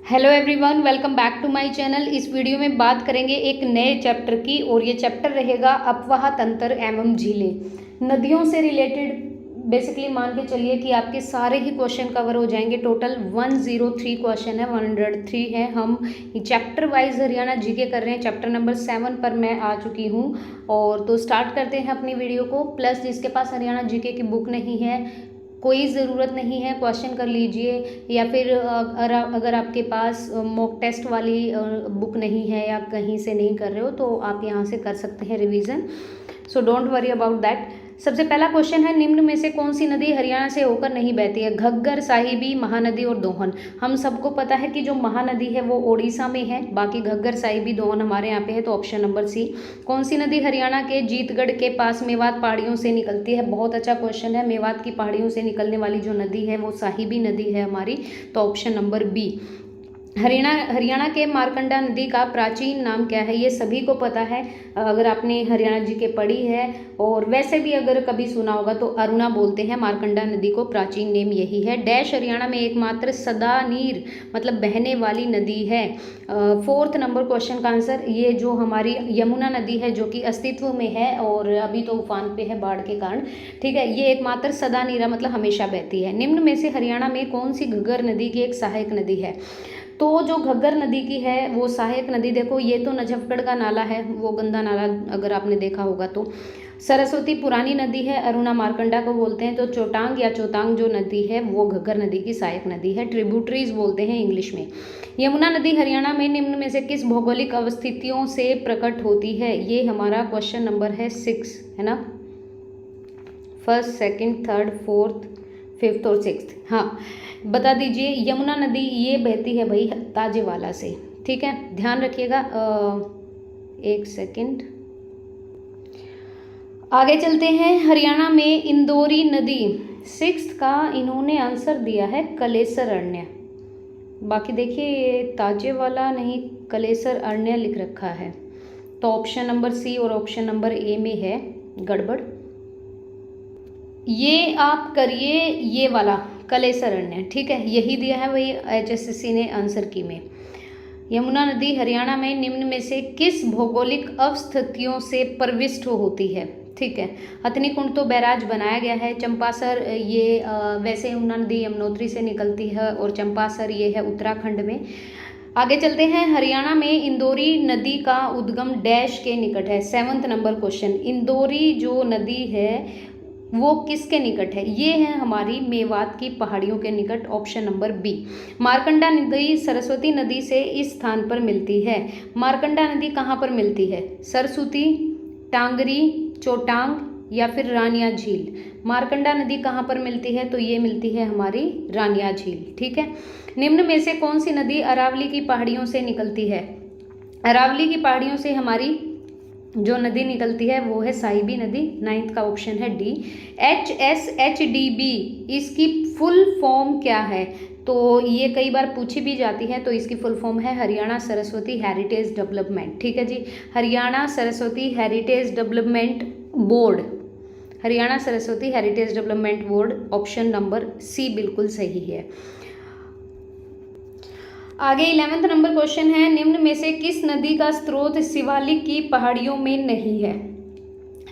Hello everyone, welcome back to my channel. इस video में बात करेंगे एक नए चैप्टर की और ये चैप्टर रहेगा अपवाह तंत्र एवं झीलें। नदियों से रिलेटेड बेसिकली मान के चलिए कि आपके सारे ही क्वेश्चन कवर हो जाएंगे। टोटल 103 क्वेश्चन है, 103 है। हम चैप्टर वाइज हरियाणा जीके कर रहे हैं। चैप्टर नंबर 7 पर मैं आ चुकी हूँ और तो स्टार्ट करते हैं अपनी वीडियो को। प्लस जिसके पास हरियाणा जीके की बुक नहीं है, कोई ज़रूरत नहीं है, क्वेश्चन कर लीजिए। या फिर अगर आपके पास मॉक टेस्ट वाली बुक नहीं है या कहीं से नहीं कर रहे हो तो आप यहाँ से कर सकते हैं revision. So don't worry about that. सबसे पहला क्वेश्चन है, निम्न में से कौन सी नदी हरियाणा से होकर नहीं बहती है? घग्गर, साहिबी, महानदी और दोहन। हम सबको पता है कि जो महानदी है वो ओडिशा में है, बाकी घग्गर, साहिबी, दोहन हमारे यहाँ पे है, तो ऑप्शन नंबर सी। कौन सी नदी हरियाणा के जीतगढ़ के पास मेवात पहाड़ियों से निकलती है? बहुत अच्छा क्वेश्चन है। मेवात की पहाड़ियों से निकलने वाली जो नदी है वो साहिबी नदी है हमारी, तो ऑप्शन नंबर बी। हरियाणा के मारकंडा नदी का प्राचीन नाम क्या है? ये सभी को पता है अगर आपने हरियाणा जी के पढ़ी है, और वैसे भी अगर कभी सुना होगा तो अरुणा बोलते हैं मारकंडा नदी को, प्राचीन नेम यही है। डैश हरियाणा में एकमात्र सदा नीर मतलब बहने वाली नदी है। 4th नंबर क्वेश्चन का आंसर, ये जो हमारी यमुना नदी है जो कि अस्तित्व में है और अभी तो उफान पे है बाढ़ के कारण, ठीक है, ये एकमात्र सदा नीरा मतलब हमेशा बहती है। निम्न में से हरियाणा में कौन सी घग्गर नदी की एक सहायक नदी है? तो जो घग्गर नदी की है वो सहायक नदी, देखो ये तो नजफगढ़ का नाला है, वो गंदा नाला अगर आपने देखा होगा तो। सरस्वती पुरानी नदी है, अरुणा मारकंडा को बोलते हैं। तो चोटांग या चोतांग जो नदी है वो घग्गर नदी की सहायक नदी है, ट्रिब्यूटरीज बोलते हैं इंग्लिश में। यमुना नदी हरियाणा में निम्न में से किस भौगोलिक अवस्थितियों से प्रकट होती है? ये हमारा क्वेश्चन नंबर है 6, है ना। 1st, 2nd, 3rd, 4th, 5th और 6th। हाँ, बता दीजिए। यमुना नदी ये बहती है भाई ताजेवाला से, ठीक है, ध्यान रखिएगा। 1 सेकंड, आगे चलते हैं। हरियाणा में इंदौरी नदी, 6th का इन्होंने आंसर दिया है कलेसर अरण्य। बाकी देखिए ये ताजेवाला नहीं, कलेसर अरण्य लिख रखा है, तो ऑप्शन नंबर सी और ऑप्शन नंबर ए में है गड़बड़। ये आप करिए ये वाला कलेसर अरण्य, ठीक है, यही दिया है वही HSSC ने आंसर की में। यमुना नदी हरियाणा में निम्न में से किस भौगोलिक अवस्थितियों से प्रविष्ट होती है? ठीक है, हथनीकुंड तो बैराज बनाया गया है। चंपासर ये वैसे यमुना नदी यमुनोत्री से निकलती है और चंपासर ये है उत्तराखंड में। आगे चलते हैं। हरियाणा में इंदौरी नदी का उद्गम डैश के निकट है? 7th नंबर क्वेश्चन, इंदौरी जो नदी है वो किसके निकट है? ये है हमारी मेवात की पहाड़ियों के निकट, ऑप्शन नंबर बी। मारकंडा नदी सरस्वती नदी से इस स्थान पर मिलती है। मारकंडा नदी कहाँ पर मिलती है? सरस्वती, टांगरी, चोटांग या फिर रानिया झील। मारकंडा नदी कहाँ पर मिलती है? तो ये मिलती है हमारी रानिया झील, ठीक है। निम्न में से कौन सी नदी अरावली की पहाड़ियों से निकलती है? अरावली की पहाड़ियों से हमारी जो नदी निकलती है वो है साहिबी नदी, 9th का ऑप्शन है डी। HSHDB इसकी फुल फॉर्म क्या है? तो ये कई बार पूछी भी जाती है, तो इसकी फुल फॉर्म है हरियाणा सरस्वती हेरिटेज डेवलपमेंट, ठीक है जी, Haryana Saraswati heritage development board, Haryana Saraswati heritage development board, option number C बिल्कुल सही है। आगे 11th नंबर क्वेश्चन है, निम्न में से किस नदी का स्रोत शिवालिक की पहाड़ियों में नहीं है?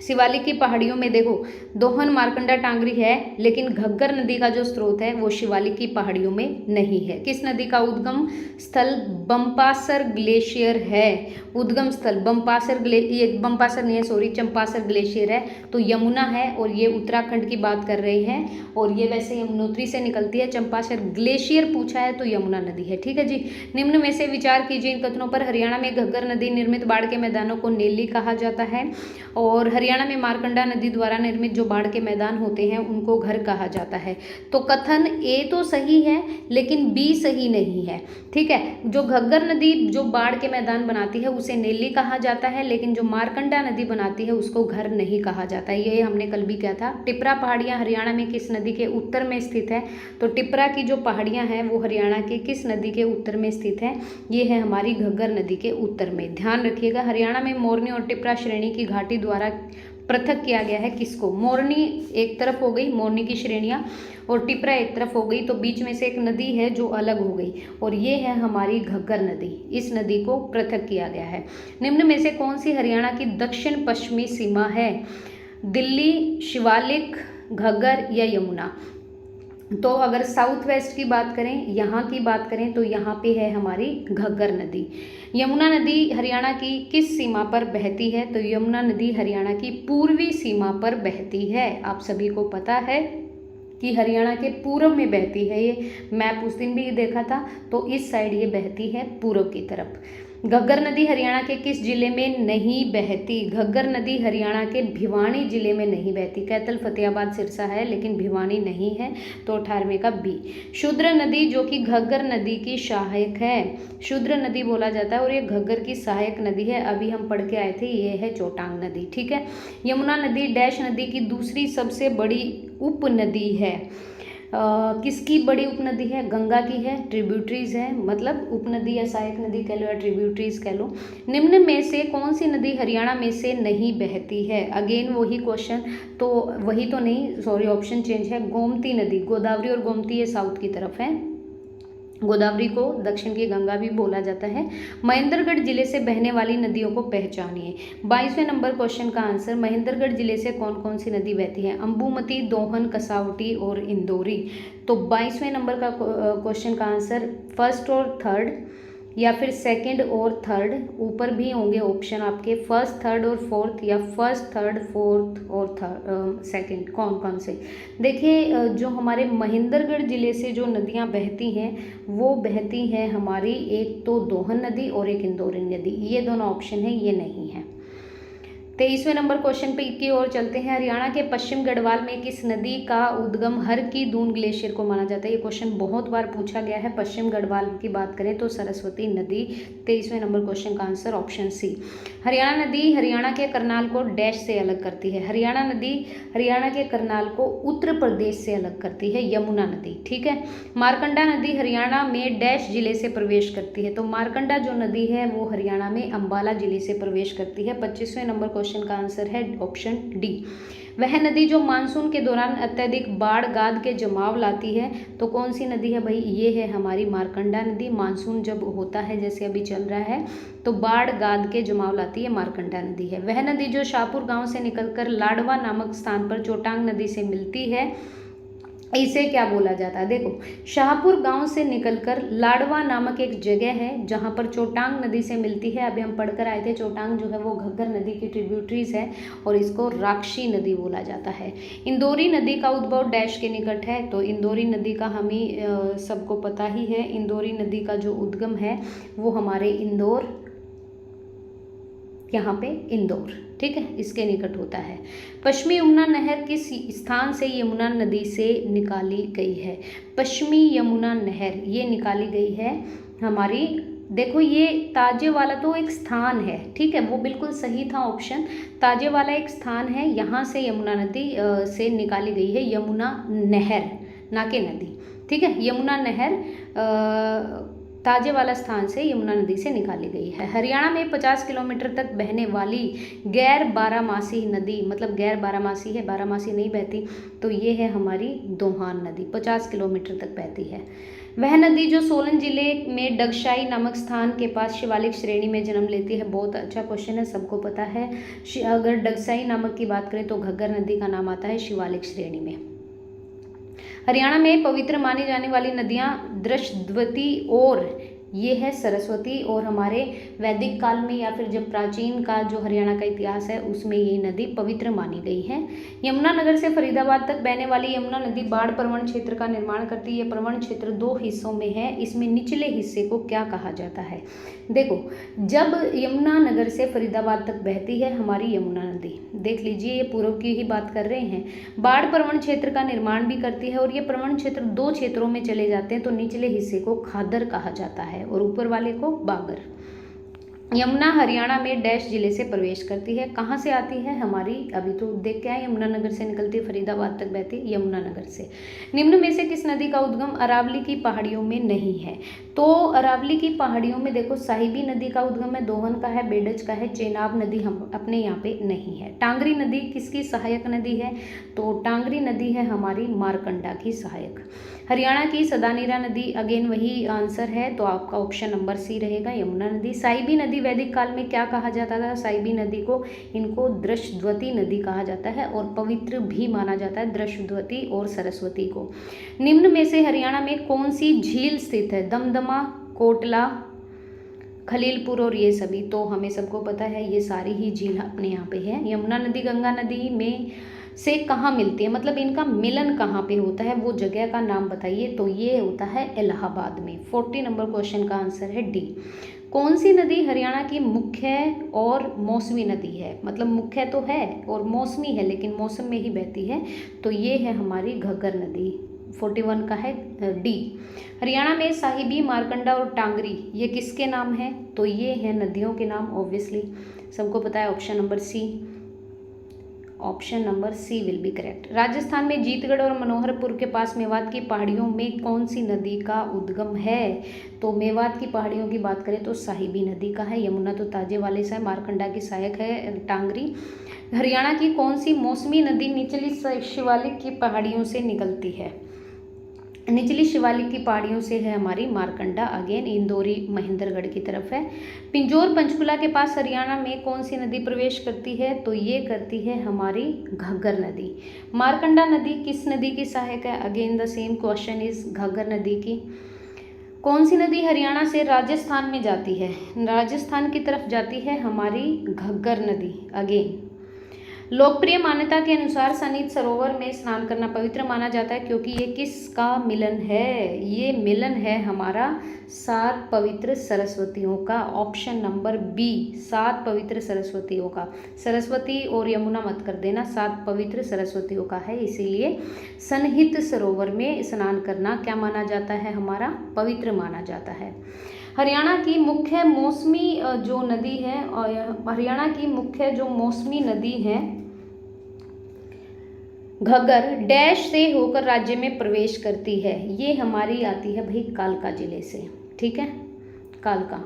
शिवालिक की पहाड़ियों में देखो दोहन, मारकंडा, टांगरी है, लेकिन घग्गर नदी का जो स्रोत है वो शिवालिक की पहाड़ियों में नहीं है। किस नदी का उद्गम स्थल बम्पासर ग्लेशियर है? उद्गम स्थल ये बम्पासर नहीं है, सॉरी, चंपासर ग्लेशियर है, तो यमुना है और ये उत्तराखंड की बात कर रहे हैं और ये वैसे यमुनोत्री से निकलती है। चंपासर ग्लेशियर पूछा है तो यमुना नदी है, ठीक है जी। निम्न में से विचार कीजिए इन कथनों पर। हरियाणा में घग्गर नदी निर्मित बाढ़ के मैदानों को नेली कहा जाता है और हरियाणा में मारकंडा नदी द्वारा निर्मित जो बाढ़ के मैदान होते हैं उनको घर कहा जाता है। तो कथन ए तो सही है लेकिन बी सही नहीं है, ठीक है। जो घग्गर नदी जो बाढ़ के मैदान बनाती है उसे नेली कहा जाता है, लेकिन जो मारकंडा नदी बनाती है उसको घर नहीं कहा जाता है। ये हमने कल भी किया था। टिपरा पहाड़ियाँ हरियाणा में किस नदी के उत्तर में स्थित है? तो टिपरा की जो पहाड़ियाँ हैं वो हरियाणा के किस नदी के उत्तर में स्थित है? ये है हमारी घग्गर नदी के उत्तर में। ध्यान रखिएगा, हरियाणा में मोरनी और टिपरा श्रेणी की घाटी द्वारा पृथक किया गया है किसको? मोरनी एक तरफ हो गई, मोरनी की श्रेणियाँ, और टिपरा एक तरफ हो गई, तो बीच में से एक नदी है जो अलग हो गई, और ये है हमारी घग्गर नदी। इस नदी को पृथक किया गया है। निम्न में से कौन सी हरियाणा की दक्षिण पश्चिमी सीमा है? दिल्ली, शिवालिक, घग्गर या यमुना? तो अगर साउथ वेस्ट की बात करें, यहाँ की बात करें, तो यहाँ पे है हमारी घग्गर नदी। यमुना नदी हरियाणा की किस सीमा पर बहती है? तो यमुना नदी हरियाणा की पूर्वी सीमा पर बहती है। आप सभी को पता है कि हरियाणा के पूर्व में बहती है, ये मैप उस दिन भी देखा था, तो इस साइड ये बहती है पूर्व की तरफ। घग्गर नदी हरियाणा के किस जिले में नहीं बहती? घग्गर नदी हरियाणा के भिवानी जिले में नहीं बहती। कैथल, फतेहाबाद, सिरसा है, लेकिन भिवानी नहीं है, तो 18वें का बी। शूद्र नदी जो कि घग्गर नदी की सहायक है, शूद्र नदी बोला जाता है, और ये घग्गर की सहायक नदी है। अभी हम पढ़ के आए थे, ये है चोटांग नदी, ठीक है। यमुना नदी डैश नदी की दूसरी सबसे बड़ी उपनदी है। किसकी बड़ी उपनदी है? गंगा की है, ट्रिब्यूटरीज है, मतलब उपनदी या सहायक नदी कह लो या ट्रिब्यूटरीज कह लो। निम्न में से कौन सी नदी हरियाणा में से नहीं बहती है? अगेन वही क्वेश्चन, तो वही तो नहीं, सॉरी ऑप्शन चेंज है। गोमती नदी, गोदावरी और गोमती ये साउथ की तरफ है, गोदावरी को दक्षिण की गंगा भी बोला जाता है। महेंद्रगढ़ जिले से बहने वाली नदियों को पहचानिए। 22वें नंबर क्वेश्चन का आंसर, महेंद्रगढ़ जिले से कौन कौन सी नदी बहती है? अंबुमती, दोहन, कसावटी और इंदौरी। तो 22वें नंबर का क्वेश्चन का आंसर फर्स्ट और थर्ड, या फिर सेकंड और थर्ड, ऊपर भी होंगे ऑप्शन आपके, फर्स्ट, थर्ड और फोर्थ, या फर्स्ट, थर्ड, फोर्थ और सेकंड, कौन कौन से? देखिए, जो हमारे महेंद्रगढ़ ज़िले से जो नदियां बहती हैं वो बहती हैं हमारी, एक तो दोहन नदी और एक इंदौरी नदी, ये दोनों ऑप्शन है, ये नहीं है। 23वें नंबर क्वेश्चन पे की ओर चलते हैं। हरियाणा के पश्चिम गढ़वाल में किस नदी का उद्गम हर की दून ग्लेशियर को माना जाता है? ये क्वेश्चन बहुत बार पूछा गया है। पश्चिम गढ़वाल की बात करें तो सरस्वती नदी। 23वें नंबर क्वेश्चन का आंसर ऑप्शन सी। हरियाणा नदी हरियाणा के करनाल को डैश से अलग करती है? हरियाणा नदी हरियाणा के करनाल को उत्तर प्रदेश से अलग करती है, यमुना नदी, ठीक है। मारकंडा नदी हरियाणा में डैश जिले से प्रवेश करती है? तो मारकंडा जो नदी है वो हरियाणा में अंबाला जिले से प्रवेश करती है। 25वें नंबर क्वेश्चन का आंसर है ऑप्शन डी। वह नदी जो मानसून के दौरान अत्यधिक बाढ़ गाद के जमाव लाती है, तो कौन सी नदी है भाई? ये है हमारी मारकंडा नदी। मानसून जब होता है, जैसे अभी चल रहा है, तो बाढ़ गाद के जमाव लाती है, मारकंडा नदी है। वह नदी जो शाहपुर गांव से निकलकर लाडवा नामक स्थान पर चोटांग नदी से मिलती है, इसे क्या बोला जाता है? देखो, शाहपुर गांव से निकलकर लाडवा नामक एक जगह है जहां पर चोटांग नदी से मिलती है। अभी हम पढ़कर आए थे, चोटांग जो है वो घग्गर नदी की ट्रिब्यूटरीज है और इसको राक्षी नदी बोला जाता है। इंदौरी नदी का उद्भव डैश के निकट है? तो इंदौरी नदी का हम ही सबको पता ही है। इंदौरी नदी का जो उद्गम है वो हमारे इंदौर, यहाँ पे इंदौर, ठीक है, इसके निकट होता है। पश्चिमी यमुना नहर किस स्थान से यमुना नदी से निकाली गई है? पश्चिमी यमुना नहर ये निकाली गई है हमारी, देखो ये ताजे वाला तो एक स्थान है, ठीक है, वो बिल्कुल सही था ऑप्शन। ताजे वाला एक स्थान है, यहाँ से यमुना नदी से निकाली गई है यमुना नहर, ना कि नदी, ठीक है। यमुना नहर ताजे वाला स्थान से यमुना नदी से निकाली गई है। हरियाणा में 50 किलोमीटर तक बहने वाली गैर बारहमासी नदी, मतलब गैर बारहमासी है, बारहमासी नहीं बहती, तो ये है हमारी दोहान नदी, 50 किलोमीटर तक बहती है। वह नदी जो सोलन जिले में डगशाई नामक स्थान के पास शिवालिक श्रेणी में जन्म लेती है? बहुत अच्छा क्वेश्चन है, सबको पता है। अगर डगशाई नामक की बात करें तो घग्गर नदी का नाम आता है शिवालिक श्रेणी में। हरियाणा में पवित्र मानी जाने वाली नदियां दृशद्वती और ये है सरस्वती, और हमारे वैदिक काल में या फिर जब प्राचीन का जो हरियाणा का इतिहास है उसमें ये नदी पवित्र मानी गई है। यमुना नगर से फरीदाबाद तक बहने वाली यमुना नदी बाढ़ प्रवण क्षेत्र का निर्माण करती है। प्रवण क्षेत्र 2 हिस्सों में है, इसमें निचले हिस्से को क्या कहा जाता है? देखो, जब यमुना नगर से फरीदाबाद तक बहती है हमारी यमुना नदी, देख लीजिए ये पूर्व की ही बात कर रहे हैं, बाढ़ प्रवण क्षेत्र का निर्माण भी करती है, और ये प्रवण क्षेत्र 2 क्षेत्रों में चले जाते हैं, तो निचले हिस्से को खादर कहा जाता है और ऊपर वाले को बागर। यमुना हरियाणा में डैश जिले से प्रवेश करती है। कहाँ से आती है हमारी, अभी तो देख के आए, यमुनानगर से निकलती है, फरीदाबाद तक बहती है यमुनानगर से। निम्न में से किस नदी का उद्गम अरावली की पहाड़ियों में नहीं है? तो अरावली की पहाड़ियों में देखो साहिबी नदी का उद्गम है, दोहन का है, बेडज का है, चेनाब नदी हम अपने यहाँ पे नहीं है। टांगरी नदी किसकी सहायक नदी है? तो टांगरी नदी है हमारी मारकंडा की सहायक। हरियाणा की सदानीरा नदी, अगेन वही आंसर है, तो आपका ऑप्शन नंबर सी रहेगा, यमुना नदी। साहिबी नदी वैदिक काल में क्या कहा जाता था? साहिबी नदी को इनको दृशद्वती नदी कहा जाता है और पवित्र भी माना जाता है दृशद्वती और सरस्वती को। निम्न में से हरियाणा में कौन सी झील स्थित है? दमदमा, कोटला, खलीलपुर और ये सभी, तो हमें सबको पता है ये सारी ही झील अपने यहाँ पे है। यमुना नदी गंगा नदी में से कहाँ मिलती है, मतलब इनका मिलन कहाँ पे होता है, वो जगह का नाम बताइए। तो ये होता है इलाहाबाद में। 40 नंबर क्वेश्चन का आंसर है डी। कौन सी नदी हरियाणा की मुख्य और मौसमी नदी है? मतलब मुख्य तो है और मौसमी है, लेकिन मौसम में ही बहती है, तो ये है हमारी घग्गर नदी। 41 का है डी। हरियाणा में साहिबी, मारकंडा और टांगरी ये किसके नाम हैं? तो ये हैं नदियों के नाम, ऑब्वियसली सबको पता है। Option number C, option number C will be correct. Rajasthan में जीतगढ़ और मनोहरपुर के पास मेवात की पहाड़ियों में कौन सी नदी का उद्गम है? तो मेवात की पहाड़ियों की बात करें तो साहिबी नदी का है। यमुना तो ताजे वाले से है, मारकंडा की सहायक है टांगरी। हरियाणा की कौन सी मौसमी नदी निचली शिवालिक की पहाड़ियों से निकलती है? निचली शिवालिक की पहाड़ियों से है हमारी मारकंडा, अगेन इंदौरी महेंद्रगढ़ की तरफ है। पिंजौर पंचकुला के पास हरियाणा में कौन सी नदी प्रवेश करती है? तो ये करती है हमारी घग्गर नदी। मारकंडा नदी किस नदी की सहायक है? Again the same question is Ghaggar नदी की। कौन सी नदी हरियाणा से राजस्थान में जाती है? राजस्थान की तरफ जाती है हमारी घग्गर नदी। अगेन लोकप्रिय मान्यता के अनुसार सनीत सरोवर में स्नान करना पवित्र माना जाता है, क्योंकि ये किसका मिलन है? ये मिलन है हमारा 7 पवित्र सरस्वतियों का। ऑप्शन नंबर बी, 7 पवित्र सरस्वतियों का। सरस्वती और यमुना मत कर देना, 7 पवित्र सरस्वतियों का है, इसीलिए सनहित सरोवर में स्नान करना क्या माना जाता है? हमारा पवित्र माना जाता है। हरियाणा की मुख्य मौसमी जो नदी है, हरियाणा की मुख्य जो मौसमी नदी है घग्गर, डैश से होकर राज्य में प्रवेश करती है। ये हमारी आती है भाई कालका जिले से, ठीक है, कालका।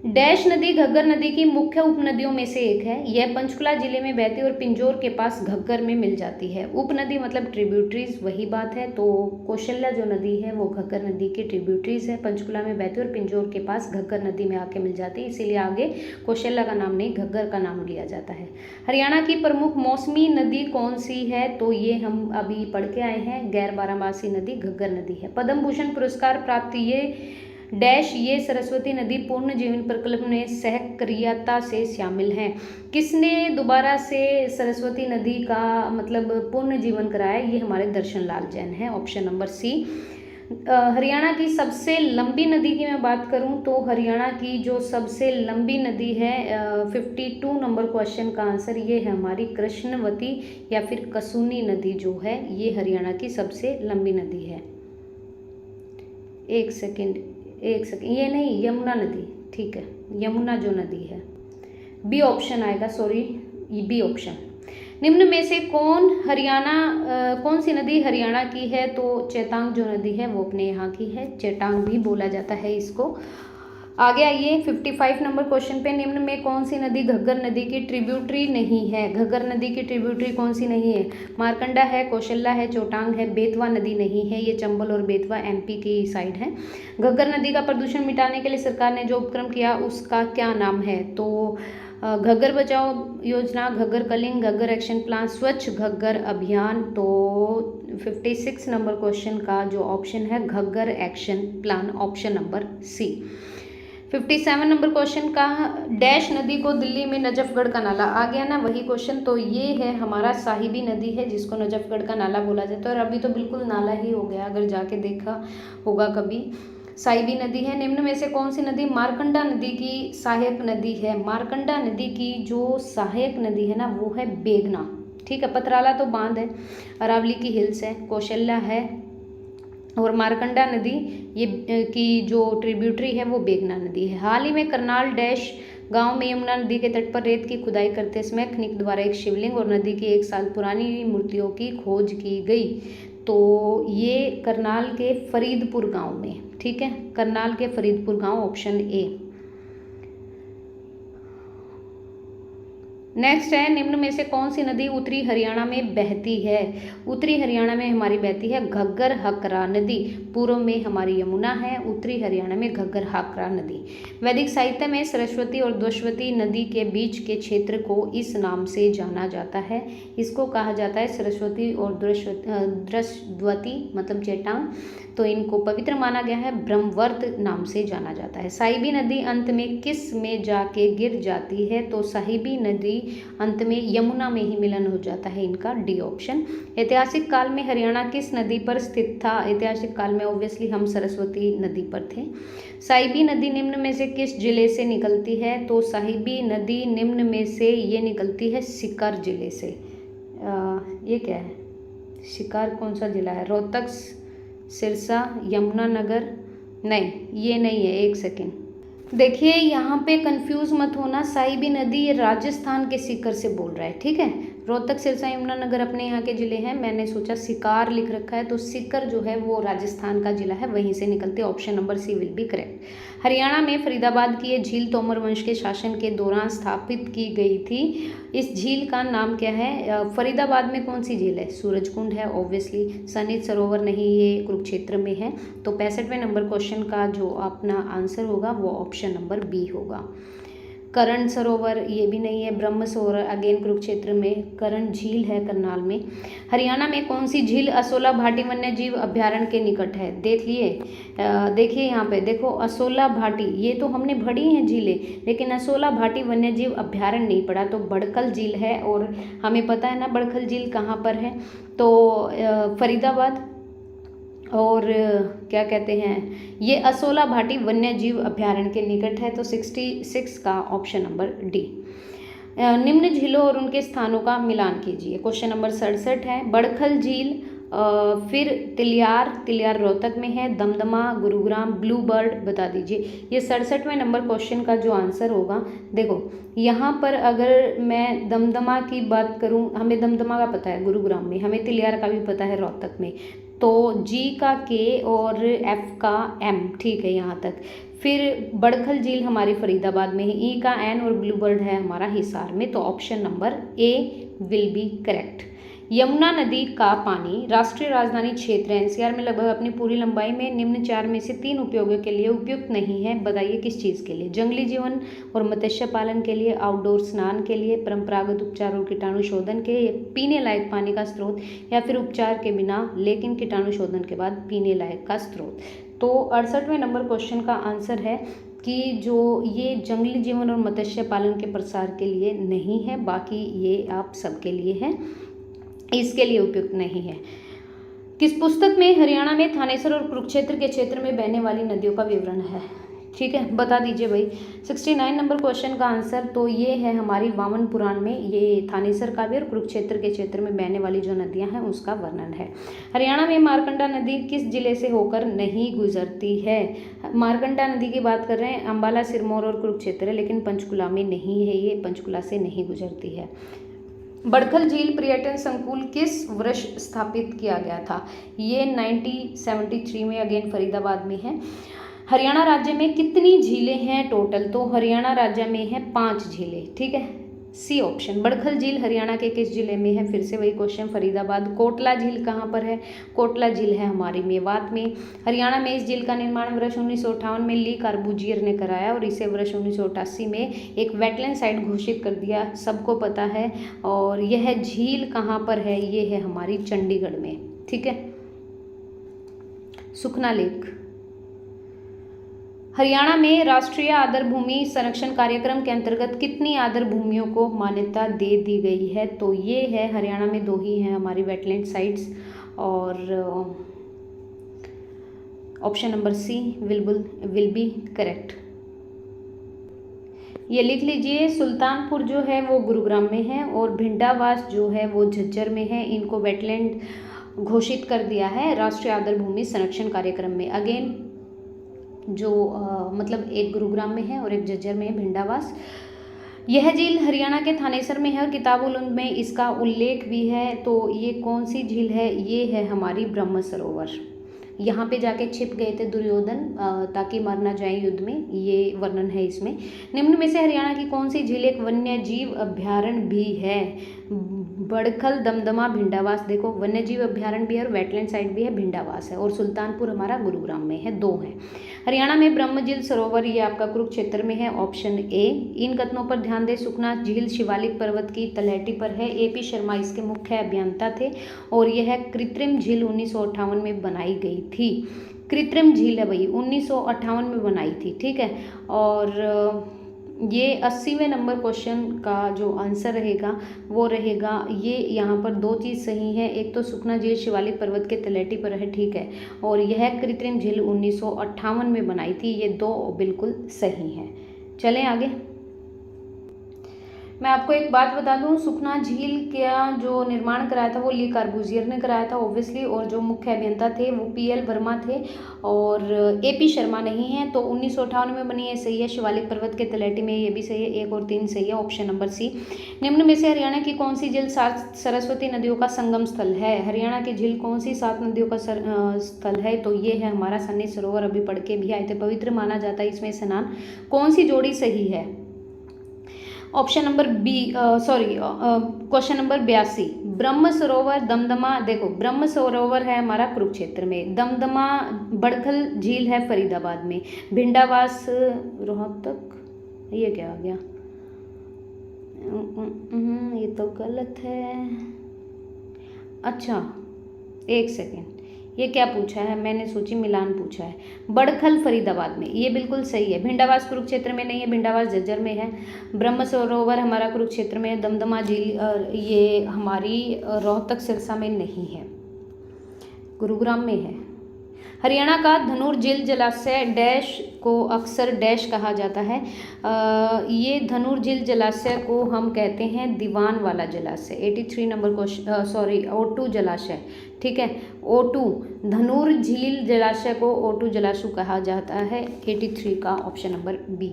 डैश नदी घग्गर नदी की मुख्य उपनदियों में से एक है। यह पंचकुला जिले में बहती और पिंजौर के पास घग्गर में मिल जाती है। उपनदी मतलब ट्रिब्यूटरीज, वही बात है। तो कौशल्या जो नदी है वो घग्गर नदी की ट्रिब्यूटरीज है, पंचकुला में बहती और पिंजौर के पास घग्गर नदी में आके मिल जाती है, इसीलिए आगे कौशल्या का नाम नहीं घग्गर का नाम लिया जाता है। हरियाणा की प्रमुख मौसमी नदी कौन सी है? तो ये हम अभी पढ़ के आए हैं, गैर बारामासी नदी घग्गर नदी है। पद्म भूषण पुरस्कार प्राप्त ये डैश ये सरस्वती नदी पूर्ण जीवन प्रकल्प में सहक्रियता से शामिल हैं। किसने दोबारा से सरस्वती नदी का मतलब पूर्ण जीवन कराया? ये हमारे दर्शन लाल जैन हैं, ऑप्शन नंबर सी। हरियाणा की सबसे लंबी नदी की मैं बात करूं तो हरियाणा की जो सबसे लंबी नदी है 52 नंबर क्वेश्चन का आंसर ये है हमारी कृष्णवती या फिर कसुनी नदी जो है, ये हरियाणा की सबसे लंबी नदी है। एक सेकेंड, ये नहीं, यमुना नदी, ठीक है, यमुना जो नदी है, बी ऑप्शन आएगा, सॉरी ये बी ऑप्शन। निम्न में से कौन सी नदी हरियाणा की है? तो चेतांग जो नदी है वो अपने यहाँ की है, चेटांग भी बोला जाता है इसको। आगे आइए 55 नंबर क्वेश्चन पे, निम्न में कौन सी नदी घग्गर नदी की ट्रिब्यूटरी नहीं है? घग्गर नदी की ट्रिब्यूटरी कौन सी नहीं है? मारकंडा है, कौशल्या है, चोटांग है, बेतवा नदी नहीं है, ये चंबल और बेतवा एमपी की साइड है। घग्गर नदी का प्रदूषण मिटाने के लिए सरकार ने जो उपक्रम किया उसका क्या नाम है? तो घग्गर बचाओ योजना, घग्गर कलिंग, घग्गर एक्शन प्लान, स्वच्छ घग्गर अभियान। तो 56 नंबर क्वेश्चन का जो ऑप्शन है Ghaggar action plan, option number C. 57 number question का, डैश नदी को दिल्ली में नजफगढ़ का नाला, आ गया ना वही क्वेश्चन। तो ये है हमारा साहिबी नदी है जिसको नजफगढ़ का नाला बोला जाता है, और अभी तो बिल्कुल नाला ही हो गया अगर जाके देखा होगा कभी। साहिबी नदी है। निम्न में से कौन सी नदी मारकंडा नदी की सहायक नदी है? मारकंडा नदी की जो सहायक नदी है ना वो है बेगना, ठीक है। पतराला तो बांध है, अरावली की हिल्स है, कौशल्या है, और मारकंडा नदी ये की जो ट्रिब्यूटरी है वो बेगना नदी है। हाल ही में करनाल डैश गांव में यमुना नदी के तट पर रेत की खुदाई करते समय खनिक द्वारा एक शिवलिंग और नदी की 1 साल पुरानी मूर्तियों की खोज की गई। तो ये करनाल के फरीदपुर गांव में, ठीक है, करनाल के फरीदपुर गांव, ऑप्शन ए। नेक्स्ट है, निम्न में से कौन सी नदी उत्तरी हरियाणा में बहती है? उत्तरी हरियाणा में हमारी बहती है घग्गर हकरा नदी। पूर्व में हमारी यमुना है, उत्तरी हरियाणा में घग्गर हकरा नदी। वैदिक साहित्य में सरस्वती और द्रश्वती नदी के बीच के क्षेत्र को इस नाम से जाना जाता है। इसको कहा जाता है सरस्वती और द्रश्वती, मतलब चेटांग। तो इनको पवित्र माना गया है, ब्रह्मवर्त नाम से जाना जाता है। साहिबी नदी अंत में किस में जाके गिर जाती है? तो साहिबी नदी अंत में यमुना में ही मिलन हो जाता है, इनका डी ऑप्शन। ऐतिहासिक काल में हरियाणा किस नदी पर स्थित था? ऐतिहासिक काल में ऑब्वियसली हम सरस्वती नदी पर थे। साहिबी नदी निम्न में से किस जिले से निकलती है? तो साहिबी नदी निम्न में से ये निकलती है सीकर जिले से। ये क्या है? सीकर कौन सा जिला है? रोहतक, सिरसा, यमुनानगर? नहीं, ये नहीं है, एक सेकेंड। देखिए यहाँ पे कंफ्यूज मत होना, साहिबी नदी ये राजस्थान के सीकर से बोल रहा है, ठीक है। रोहतक, सिरसा, यमुनानगर अपने यहाँ के ज़िले हैं, मैंने सोचा सिकार लिख रखा है, तो सीकर जो है वो राजस्थान का ज़िला है, वहीं से निकलते। Option number C will be correct. Haryana में फरीदाबाद की ये झील तोमर वंश के शासन के दौरान स्थापित की गई थी। इस झील का नाम क्या है? फरीदाबाद में कौन सी झील है? सूरजकुंड है, ऑब्वियसली। सनित सरोवर नहीं, ये कुरुक्षेत्र में है। तो 65वें नंबर क्वेश्चन का जो अपना आंसर होगा वो ऑप्शन नंबर बी होगा। करण सरोवर ये भी नहीं है। ब्रह्म सरोवर अगेन कुरुक्षेत्र में। करण झील है करनाल में। हरियाणा में कौन सी झील असोला भाटी वन्य जीव अभ्यारण्य के निकट है? देख लिए, देखिए यहाँ पे देखो, असोला भाटी ये तो हमने पढ़ी हैं झीलें, लेकिन असोला भाटी वन्य जीव अभ्यारण्य नहीं पढ़ा। तो बड़खल झील है, और हमें पता है ना बड़खल झील कहाँ पर है, तो फरीदाबाद। और क्या कहते हैं, ये असोला भाटी वन्य जीव अभ्यारण्य के निकट है। तो 66 का ऑप्शन नंबर डी। निम्न झीलों और उनके स्थानों का मिलान कीजिए। क्वेश्चन नंबर 67 है। बड़खल झील, फिर तिलियार रोहतक में है, दमदमा, गुरुग्राम, ब्लू बर्ड, बता दीजिए। ये 67वें नंबर क्वेश्चन का जो आंसर होगा, देखो यहाँ पर अगर मैं दमदमा की बात करूँ, हमें दमदमा का पता है गुरुग्राम में, हमें तिलियार का भी पता है रोहतक में। तो जी का के और एफ का एम, ठीक है यहाँ तक। फिर बड़खल झील हमारी फरीदाबाद में है, ई का एन और ब्लू बर्ड है हमारा हिसार में। तो option number A will be correct. Yamuna नदी का पानी राष्ट्रीय राजधानी क्षेत्र एनसीआर में लगभग अपनी पूरी लंबाई में निम्न 4 में से 3 उपयोगों के लिए उपयुक्त नहीं है। बताइए किस चीज़ के लिए? जंगली जीवन और मत्स्य पालन के लिए, आउटडोर स्नान के लिए, परंपरागत उपचार और कीटाणु शोधन के, पीने लायक पानी का स्रोत, या फिर उपचार के बिना लेकिन कीटाणु शोधन के बाद पीने लायक का स्रोत। तो 68वें नंबर क्वेश्चन का आंसर है कि जो ये जंगली जीवन और मत्स्य पालन के प्रसार के लिए नहीं है, बाकी ये आप सबके लिए है, इसके लिए उपयुक्त नहीं है। किस पुस्तक में हरियाणा में थानेसर और कुरुक्षेत्र के क्षेत्र में बहने वाली नदियों का विवरण है? ठीक है, बता दीजिए भाई। 69 नंबर क्वेश्चन का आंसर तो ये है हमारी वामन पुराण में, ये थानेसर काव्य और कुरुक्षेत्र के क्षेत्र में बहने वाली जो नदियां हैं उसका वर्णन है। हरियाणा में मारकंडा नदी किस जिले से होकर नहीं गुजरती है? मारकंडा नदी की बात कर रहे हैं, अम्बाला, सिरमौर और कुरुक्षेत्र है, लेकिन पंचकुला में नहीं है, ये पंचकुला से नहीं गुजरती है। बड़खल झील पर्यटन संकुल किस वर्ष स्थापित किया गया था? ये 1973 में अगेन फरीदाबाद में है। हरियाणा राज्य में कितनी झीलें हैं टोटल? तो हरियाणा राज्य में है 5 झीलें, ठीक है, सी ऑप्शन। बड़खल झील हरियाणा के किस जिले में है? फिर से वही क्वेश्चन, फरीदाबाद। कोटला झील कहाँ पर है? कोटला झील है हमारी मेवात में। हरियाणा में इस झील का निर्माण वर्ष 1958 में ली कार्बूजियर ने कराया और इसे वर्ष 1988 में एक वेटलैंड साइट घोषित कर दिया, सबको पता है। और यह झील कहाँ पर है? ये है हमारी चंडीगढ़ में, ठीक है, सुखना लेक। हरियाणा में राष्ट्रीय आदर भूमि संरक्षण कार्यक्रम के अंतर्गत कितनी आदर भूमियों को मान्यता दे दी गई है? तो ये है हरियाणा में 2 ही हैं हमारी वेटलैंड साइट्स, और option number C will be correct. ये लिख लीजिए, सुल्तानपुर जो है वो गुरुग्राम में है और भिंडावास जो है वो झज्जर में है। इनको वेटलैंड घोषित कर दिया है राष्ट्रीय आदर भूमि संरक्षण कार्यक्रम में। अगेन जो मतलब एक गुरुग्राम में है और एक झज्जर में है, भिंडावास। यह झील हरियाणा के थानेसर में है और किताब-उल में इसका उल्लेख भी है। तो ये कौन सी झील है? ये है हमारी ब्रह्म सरोवर। यहाँ पे जाके छिप गए थे दुर्योधन ताकि मर ना जाए युद्ध में, ये वर्णन है इसमें। निम्न में से हरियाणा की कौन सी झील एक वन्य जीव अभ्यारण्य भी है? बड़खल, दमदमा, भिंडावास। देखो वन्य जीव अभ्यारण्य भी है और वेटलैंड साइट भी है, भिंडावास है, और सुल्तानपुर हमारा गुरुग्राम में है, 2 हैं। हरियाणा में ब्रह्म झील सरोवर ये आपका कुरुक्षेत्र में है, ऑप्शन ए। इन कथनों पर ध्यान दें। सुखना झील शिवालिक पर्वत की तलहटी पर है। AP शर्मा इसके मुख्य अभियंता थे और यह कृत्रिम झील 1958 में बनाई गई थी। कृत्रिम झील है भाई, 1958 में बनाई थी, ठीक है। और ये 80वें नंबर क्वेश्चन का जो आंसर रहेगा वो रहेगा ये। यहाँ पर 2 चीज़ सही है, एक तो सुखना झील शिवालिक पर्वत के तलहटी पर है, ठीक है, और यह कृत्रिम झील 1958 में बनाई थी, ये 2 बिल्कुल सही हैं। चलें आगे। मैं आपको एक बात बता दूं, सुखना झील का जो निर्माण कराया था वो ली कार्बूजियर ने कराया था ऑब्वियसली, और जो मुख्य अभियंता थे वो PL वर्मा थे और AP शर्मा नहीं है। तो 1958 में बनी है, सही है। शिवालिक पर्वत के तलहटी में, ये भी सही है। 1 और 3 सही है, ऑप्शन नंबर सी। निम्न में से हरियाणा की कौन सी झील 7 सरस्वती नदियों का संगम स्थल है? हरियाणा की झील कौन सी 7 नदियों का स्थल है? तो ये है हमारा सन्नी सरोवर, अभी पढ़ के भी आए थे। पवित्र माना जाता है इसमें स्नान। कौन सी जोड़ी सही है? Option number B, question number 82। Brahma सरोवर दमदमा, देखो ब्रह्म सरोवर है हमारा कुरुक्षेत्र में, दमदमा बड़खल झील है फरीदाबाद में, भिंडावास रोहतक, ये क्या आ गया? ये तो गलत है। अच्छा एक सेकेंड, ये क्या पूछा है? मैंने सोची मिलान पूछा है। बड़खल फरीदाबाद में, ये बिल्कुल सही है। भिंडावास कुरुक्षेत्र में नहीं है, भिंडावास झज्जर में है। ब्रह्म सरोवर हमारा कुरुक्षेत्र में है। दमदमा झील ये हमारी रोहतक सिरसा में नहीं है, गुरुग्राम में है। हरियाणा का धनुर झील जलाशय डैश को अक्सर डैश कहा जाता है। ये धनुर झील जलाशय को हम कहते हैं दीवान वाला जलाशय। 83 नंबर क्वेश्चन, O2 जलाशय, ठीक है। O2 धनुर झील जलाशय को O2 जलाशय कहा जाता है। 83 का ऑप्शन नंबर बी।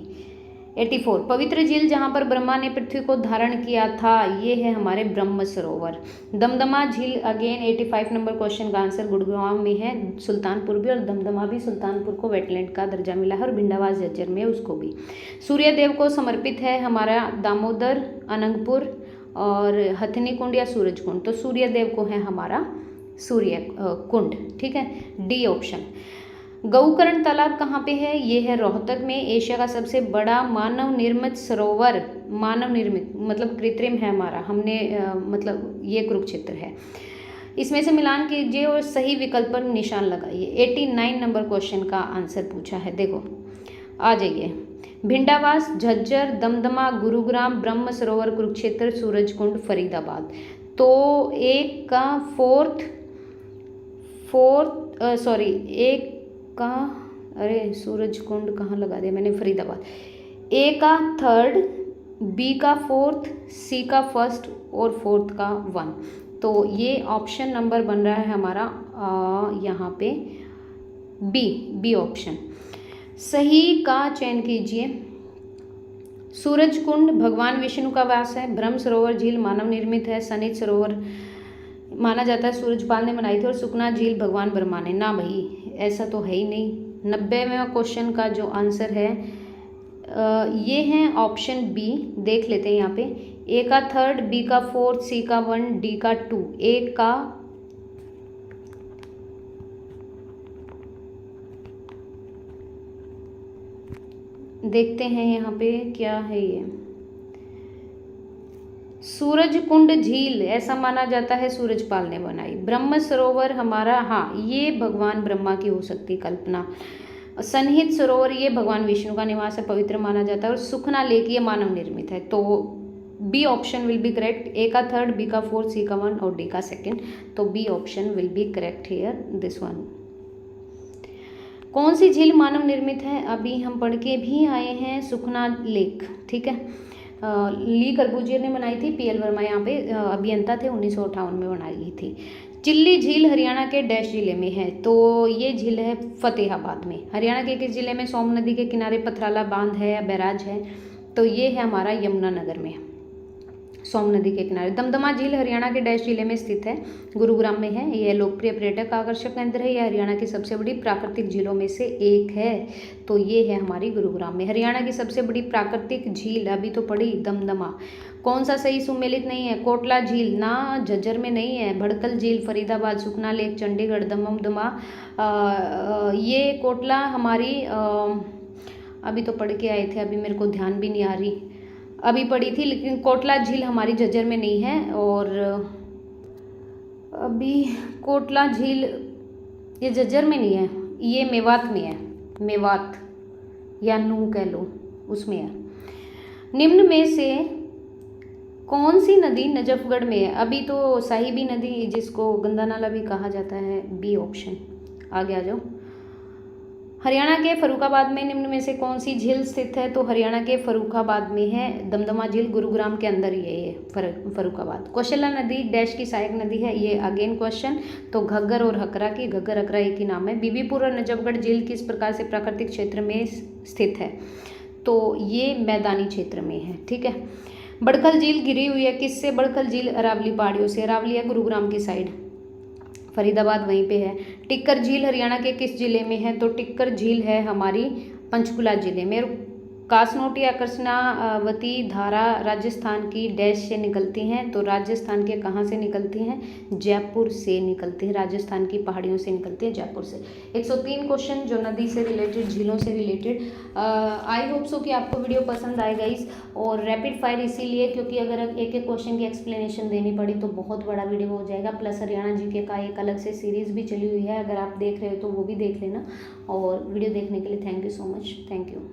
84 पवित्र झील जहाँ पर ब्रह्मा ने पृथ्वी को धारण किया था, ये है हमारे ब्रह्म सरोवर। दमदमा झील अगेन 85 नंबर क्वेश्चन का आंसर गुड़गांव में है, सुल्तानपुर भी, और दमदमा भी सुल्तानपुर को वेटलैंड का दर्जा मिला है, और भिंडावास झज्जर में उसको भी। सूर्यदेव को समर्पित है हमारा दामोदर, अनंगपुर और हथनी कुंड या सूरज कुंड। तो सूर्यदेव को है हमारा सूर्य कुंड, ठीक है, डी ऑप्शन। गौकर्ण तालाब कहाँ पे है? ये है रोहतक में। एशिया का सबसे बड़ा मानव निर्मित सरोवर, मानव निर्मित मतलब कृत्रिम है हमारा, हमने मतलब ये कुरुक्षेत्र है। इसमें से मिलान कीजिए और सही विकल्प पर निशान लगाइए। 89 नंबर क्वेश्चन का आंसर पूछा है, देखो आ जाइए। भिंडावास, झज्जर, दमदमा, गुरुग्राम, ब्रह्म सरोवर, कुरुक्षेत्र, सूरजकुंड, फरीदाबाद। तो एक का एक का, अरे सूरजकुंड कहाँ लगा दिया मैंने, फरीदाबाद। ए का 3rd, बी का 4th, सी का 1st और 4th का 1। तो ये ऑप्शन नंबर बन रहा है हमारा यहाँ पे बी ऑप्शन। सही का चयन कीजिए। सूरजकुंड भगवान विष्णु का वास है। ब्रह्म सरोवर झील मानव निर्मित है। सनित सरोवर माना जाता है सूरजपाल ने बनाई थी, और सुखना झील भगवान ब्रह्मा ने। ना भाई ऐसा तो है ही नहीं। 90वें क्वेश्चन का जो आंसर है ये है ऑप्शन बी। देख लेते हैं यहाँ पे। ए का 3rd, बी का 4th, सी का 1, डी का 2। ए का देखते हैं यहाँ पे क्या है। ये सूरजकुंड झील ऐसा माना जाता है सूरजपाल ने बनाई। ब्रह्म सरोवर हमारा, हाँ ये भगवान ब्रह्मा की हो सकती कल्पना। सनहित सरोवर ये भगवान विष्णु का निवास है, पवित्र माना जाता है। और सुखना लेक ये मानव निर्मित है। तो B option will be correct. A का 3rd, बी का 4th, सी का 1 और डी का 2nd। तो B option will be correct here, this one. कौन सी झील मानव निर्मित है? अभी हम पढ़ के भी आए हैं, सुखना लेक, ठीक है। ली कर्बूजियर ने बनाई थी, PL वर्मा यहाँ पे अभियंता थे, 1958 में बनाई थी। चिल्ली झील हरियाणा के डैश जिले में है, तो ये झील है फतेहाबाद में। हरियाणा के किस जिले में सोम नदी के किनारे पथराला बांध है या बैराज है, तो ये है हमारा यमुनानगर में, सोम नदी के किनारे। दमदमा झील हरियाणा के डैश जिले में स्थित है, गुरुग्राम में है। यह लोकप्रिय पर्यटक आकर्षक केंद्र है, यह हरियाणा की सबसे बड़ी प्राकृतिक झीलों में से एक है, तो ये है हमारी गुरुग्राम में। हरियाणा की सबसे बड़ी प्राकृतिक झील अभी तो पड़ी दमदमा। कौन सा सही सुमेलित नहीं है? कोटला झील ना, झज्जर में नहीं है। भड़कल झील फरीदाबाद, सुखना लेक चंडीगढ़, दमदमा ये कोटला हमारी अभी तो पढ़ के आए थे, अभी मेरे को ध्यान भी नहीं आ रही, अभी पढ़ी थी, लेकिन कोटला झील हमारी झज्जर में नहीं है। और अभी कोटला झील ये झज्जर में नहीं है, ये मेवात में है, मेवात या नू कह लो, उसमें है। निम्न में से कौन सी नदी नजफगढ़ में है? अभी तो साहिबी नदी, जिसको गंदा नाला भी कहा जाता है, बी ऑप्शन। आगे आ जाओ। हरियाणा के फर्रुखाबाद में निम्न में से कौन सी झील स्थित है? तो हरियाणा के फर्रुखाबाद में है दमदमा झील, गुरुग्राम के अंदर ही है ये फर्रुखाबाद। कौशल्या नदी डैश की सहायक नदी है, ये अगेन क्वेश्चन, तो घग्गर और हकरा की, घग्गर हकरा एक ही नाम है। बीबीपुर और नजफगढ़ झील किस प्रकार से प्राकृतिक क्षेत्र में स्थित है? तो ये मैदानी क्षेत्र में है, ठीक है। बड़खल झील घिरी हुई है किससे? बड़खल झील अरावली पहाड़ियों से, अरावली है गुरुग्राम की साइड, फरीदाबाद वहीं पे है। टिक्कर झील हरियाणा के किस जिले में है? तो टिक्कर झील है हमारी पंचकुला जिले में। कासनोटी आकर्षणावती धारा राजस्थान की डैश से निकलती हैं, तो राजस्थान के कहाँ से निकलती हैं? जयपुर से निकलती हैं, राजस्थान की पहाड़ियों से निकलती है, जयपुर से। 103 क्वेश्चन जो नदी से रिलेटेड, झीलों से रिलेटेड। आई होप सो कि आपको वीडियो पसंद आएगा इस, और रैपिड फायर इसीलिए क्योंकि अगर एक एक क्वेश्चन की एक्सप्लेनेशन देनी पड़ी तो बहुत बड़ा वीडियो हो जाएगा। प्लस हरियाणा जीके का एक अलग से सीरीज़ भी चली हुई है, अगर आप देख रहे हो तो वो भी देख लेना। और वीडियो देखने के लिए thank you so much, thank you.